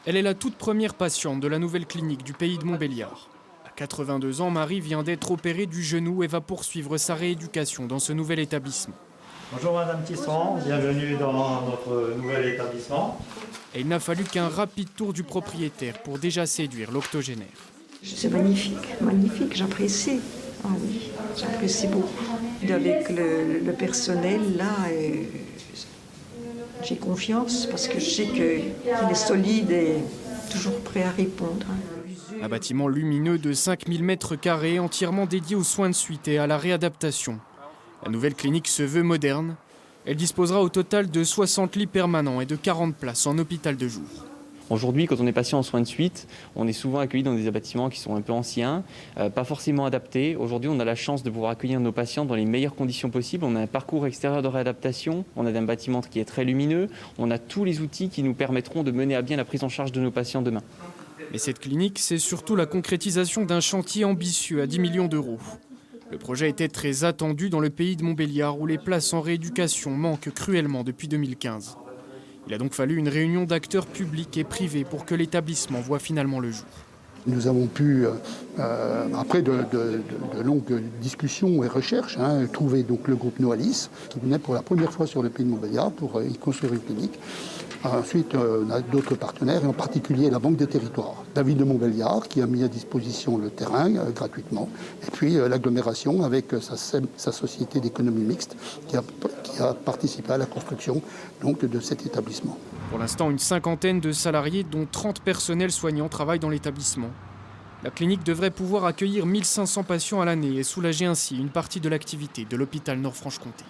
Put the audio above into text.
Elle est la toute première patiente de la nouvelle clinique du pays de Montbéliard. À 82 ans, Marie vient d'être opérée du genou et va poursuivre sa rééducation dans ce nouvel établissement. Bonjour Madame Tisserand, bienvenue dans notre nouvel établissement. Et il n'a fallu qu'un rapide tour du propriétaire pour déjà séduire l'octogénaire. C'est magnifique, magnifique, j'apprécie. Ah oui, j'apprécie beaucoup. Avec le personnel, là, j'ai confiance parce que je sais qu'il est solide et toujours prêt à répondre. Un bâtiment lumineux de 5000 m², entièrement dédié aux soins de suite et à la réadaptation. La nouvelle clinique se veut moderne. Elle disposera au total de 60 lits permanents et de 40 places en hôpital de jour. Aujourd'hui, quand on est patient en soins de suite, on est souvent accueilli dans des bâtiments qui sont un peu anciens, pas forcément adaptés. Aujourd'hui, on a la chance de pouvoir accueillir nos patients dans les meilleures conditions possibles. On a un parcours extérieur de réadaptation, on a un bâtiment qui est très lumineux, on a tous les outils qui nous permettront de mener à bien la prise en charge de nos patients demain. Mais cette clinique, c'est surtout la concrétisation d'un chantier ambitieux à 10 millions d'euros. Le projet était très attendu dans le pays de Montbéliard où les places en rééducation manquent cruellement depuis 2015. Il a donc fallu une réunion d'acteurs publics et privés pour que l'établissement voie finalement le jour. Nous avons pu, après de longues discussions et recherches, trouver donc le groupe Noalis, qui venait pour la première fois sur le pays de Montbéliard pour y construire une clinique. Ensuite, on a d'autres partenaires, et en particulier la Banque des Territoires, David de Montbéliard, qui a mis à disposition le terrain gratuitement, et puis l'agglomération avec sa société d'économie mixte, qui a participé à la construction donc, de cet établissement. Pour l'instant, une cinquantaine de salariés, dont 30 personnels soignants, travaillent dans l'établissement. La clinique devrait pouvoir accueillir 1500 patients à l'année et soulager ainsi une partie de l'activité de l'hôpital Nord-Franche-Comté.